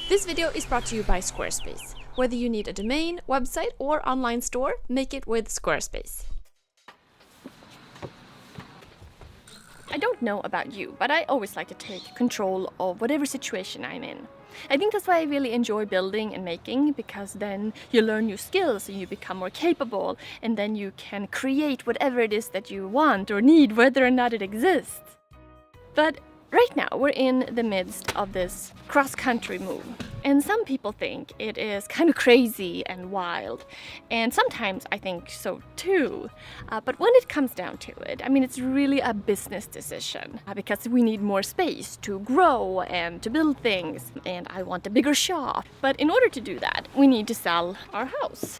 This video is brought to you by Squarespace. Whether you need a domain, website, or online store, make it with Squarespace. I don't know about you, but I always like to take control of whatever situation I'm in. I think that's why I really enjoy building and making, because then you learn new skills and you become more capable, and then you can create whatever it is that you want or need, whether or not it exists. But right now we're in the midst of this cross-country move, and some people think it is kind of crazy and wild, and sometimes I think so too. But when it comes down to it, I mean, it's really a business decision because we need more space to grow and to build things, and I want a bigger shop. But in order to do that, we need to sell our house.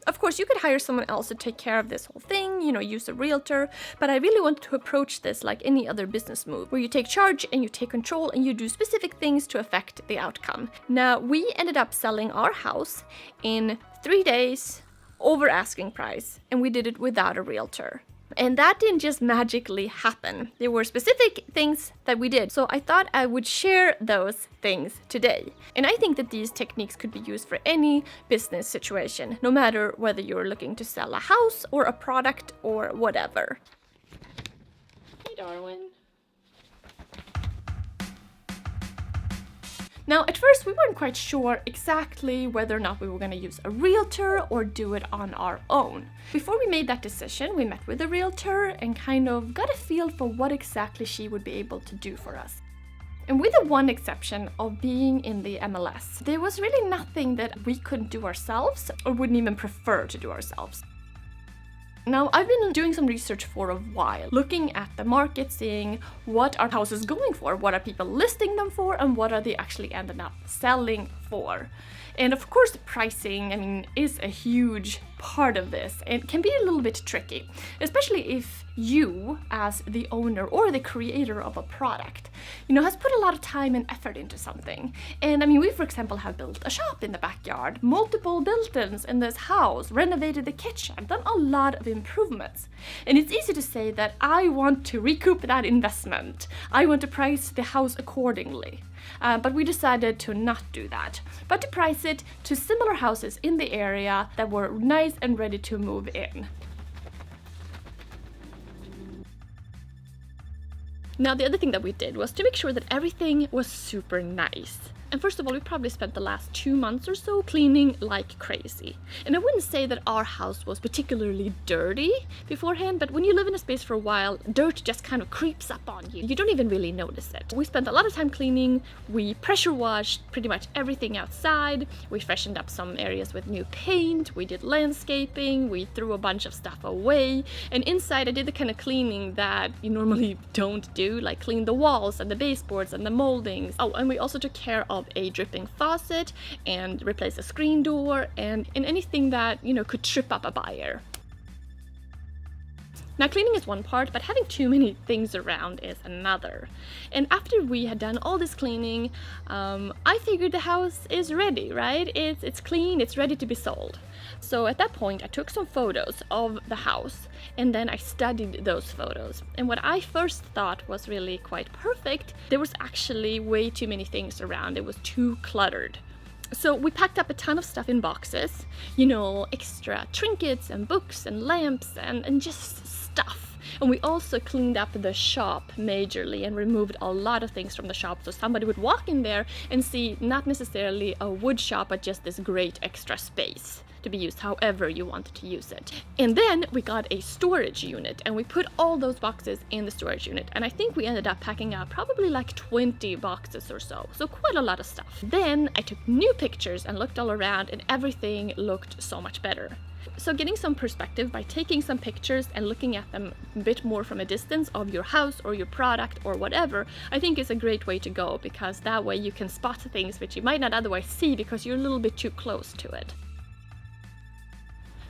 Of course, you could hire someone else to take care of this whole thing, use a realtor, but I really want to approach this like any other business move, where you take charge and you take control and you do specific things to affect the outcome. Now, we ended up selling our house in 3 days over asking price, and we did it without a realtor. And that didn't just magically happen. There were specific things that we did. So I thought I would share those things today. And I think that these techniques could be used for any business situation, no matter whether you're looking to sell a house or a product or whatever. Hey, Darwin. Now, at first, we weren't quite sure exactly whether or not we were going to use a realtor or do it on our own. Before we made that decision, we met with a realtor and kind of got a feel for what exactly she would be able to do for us. And with the one exception of being in the MLS, there was really nothing that we couldn't do ourselves or wouldn't even prefer to do ourselves. Now, I've been doing some research for a while, looking at the market, seeing what are houses going for, what are people listing them for, and what are they actually ended up selling for. And of course, the pricing, is a huge part of this. It can be a little bit tricky, especially if you, as the owner or the creator of a product, has put a lot of time and effort into something. And we, for example, have built a shop in the backyard, multiple built-ins in this house, renovated the kitchen, done a lot of improvements. And it's easy to say that I want to recoup that investment. I want to price the house accordingly. But we decided to not do that, but to price it to similar houses in the area that were nice and ready to move in. Now, the other thing that we did was to make sure that everything was super nice. And first of all, we probably spent the last 2 months or so cleaning like crazy. And I wouldn't say that our house was particularly dirty beforehand, but when you live in a space for a while, dirt just kind of creeps up on you. You don't even really notice it. We spent a lot of time cleaning. We pressure washed pretty much everything outside. We freshened up some areas with new paint. We did landscaping. We threw a bunch of stuff away. And inside, I did the kind of cleaning that you normally don't do, like clean the walls and the baseboards and the moldings. Oh, and we also took care of a dripping faucet and replace a screen door and anything that could trip up a buyer. Now, cleaning is one part, but having too many things around is another. And after we had done all this cleaning, I figured the house is ready, right? It's clean, it's ready to be sold. So at that point, I took some photos of the house, and then I studied those photos. And what I first thought was really quite perfect, there was actually way too many things around. It was too cluttered. So we packed up a ton of stuff in boxes, extra trinkets and books and lamps and just stuff. And we also cleaned up the shop majorly and removed a lot of things from the shop, so somebody would walk in there and see not necessarily a wood shop, but just this great extra space to be used however you wanted to use it. And then we got a storage unit, and we put all those boxes in the storage unit, and I think we ended up packing up probably like 20 boxes or so quite a lot of stuff. Then I took new pictures and looked all around, and everything looked so much better. So getting some perspective by taking some pictures and looking at them a bit more from a distance of your house or your product or whatever, I think is a great way to go, because that way you can spot things which you might not otherwise see because you're a little bit too close to it.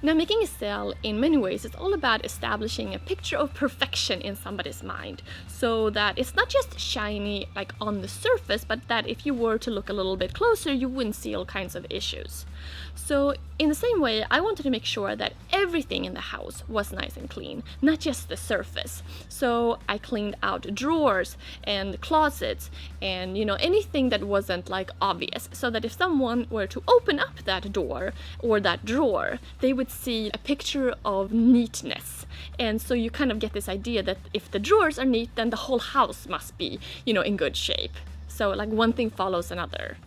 Now, making a sale in many ways is all about establishing a picture of perfection in somebody's mind, so that it's not just shiny like on the surface, but that if you were to look a little bit closer, you wouldn't see all kinds of issues. So in the same way, I wanted to make sure that everything in the house was nice and clean, not just the surface. So I cleaned out drawers and closets and, anything that wasn't like obvious, so that if someone were to open up that door or that drawer, they would see a picture of neatness. And so you kind of get this idea that if the drawers are neat, then the whole house must be, in good shape. So like one thing follows another.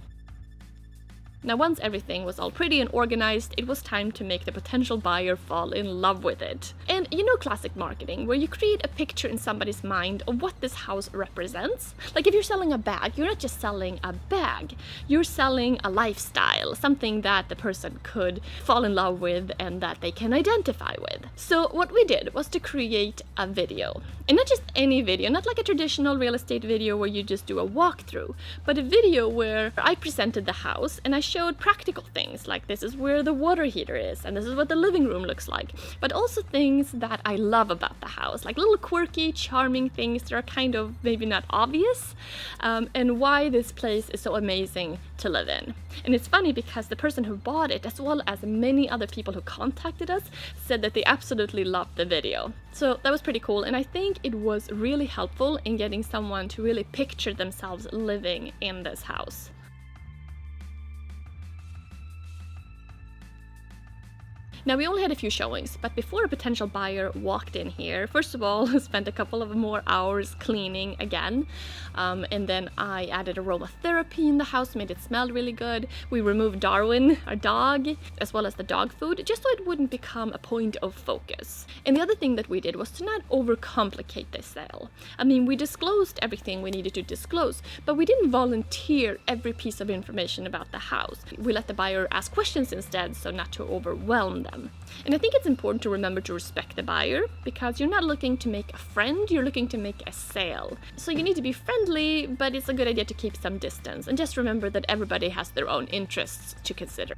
Now, once everything was all pretty and organized, it was time to make the potential buyer fall in love with it. And classic marketing, where you create a picture in somebody's mind of what this house represents. Like if you're selling a bag, you're not just selling a bag, you're selling a lifestyle, something that the person could fall in love with and that they can identify with. So what we did was to create a video. And not just any video, not like a traditional real estate video where you just do a walkthrough, but a video where I presented the house and I showed practical things, like this is where the water heater is and this is what the living room looks like, but also things that I love about the house, like little quirky, charming things that are kind of maybe not obvious, and why this place is so amazing to live in. And it's funny because the person who bought it, as well as many other people who contacted us, said that they absolutely loved the video. So that was pretty cool, and I think it was really helpful in getting someone to really picture themselves living in this house. Now, we only had a few showings, but before a potential buyer walked in here, first of all, spent a couple of more hours cleaning again, and then I added aromatherapy in the house, made it smell really good. We removed Darwin, our dog, as well as the dog food, just so it wouldn't become a point of focus. And the other thing that we did was to not overcomplicate the sale. I mean, we disclosed everything we needed to disclose, but we didn't volunteer every piece of information about the house. We let the buyer ask questions instead, so not to overwhelm them. And I think it's important to remember to respect the buyer, because you're not looking to make a friend, you're looking to make a sale. So you need to be friendly, but it's a good idea to keep some distance, and just remember that everybody has their own interests to consider.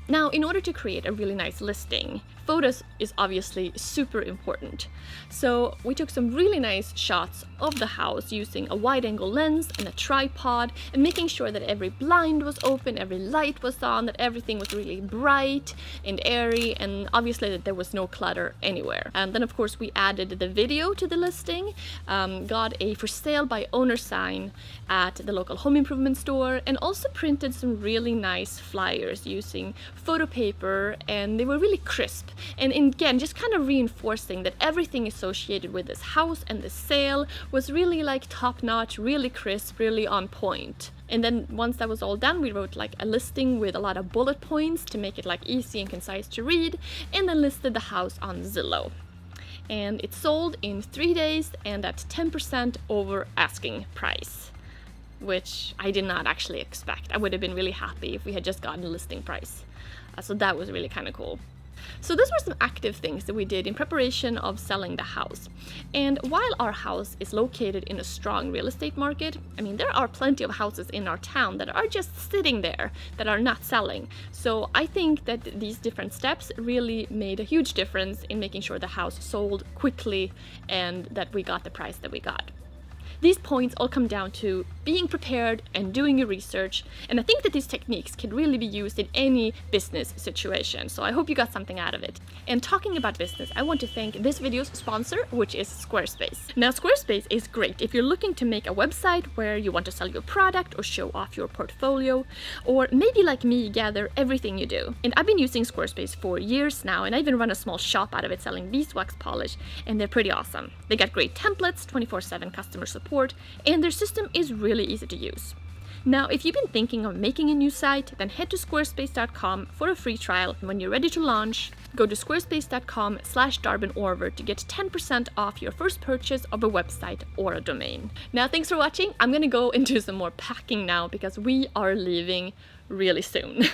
Now, in order to create a really nice listing, photos is obviously super important. So we took some really nice shots of the house using a wide-angle lens and a tripod, and making sure that every blind was open, every light was on, that everything was really bright and airy, and obviously that there was no clutter anywhere. And then of course we added the video to the listing, got a for sale by owner sign at the local home improvement store, and also printed some really nice flyers using photo paper, and they were really crisp. And again, just kind of reinforcing that everything associated with this house and the sale was really like top-notch, really crisp, really on point. And then once that was all done, we wrote like a listing with a lot of bullet points to make it like easy and concise to read, and then listed the house on Zillow. And it sold in 3 days and at 10% over asking price, which I did not actually expect. I would have been really happy if we had just gotten a listing price. So that was really kind of cool. So those were some active things that we did in preparation of selling the house. And while our house is located in a strong real estate market, I mean, there are plenty of houses in our town that are just sitting there, that are not selling. So I think that these different steps really made a huge difference in making sure the house sold quickly and that we got the price that we got. These points all come down to being prepared and doing your research, and I think that these techniques can really be used in any business situation, so I hope you got something out of it. And talking about business, I want to thank this video's sponsor, which is Squarespace. Now, Squarespace is great if you're looking to make a website where you want to sell your product or show off your portfolio, or maybe like me, gather everything you do. And I've been using Squarespace for years now, and I even run a small shop out of it selling beeswax polish, and they're pretty awesome. They got great templates, 24/7 customer support, and their system is really easy to use. Now, if you've been thinking of making a new site, then head to squarespace.com for a free trial. And when you're ready to launch, go to squarespace.com/Darbin Orvar to get 10% off your first purchase of a website or a domain. Now, thanks for watching. I'm gonna go and do some more packing now because we are leaving really soon.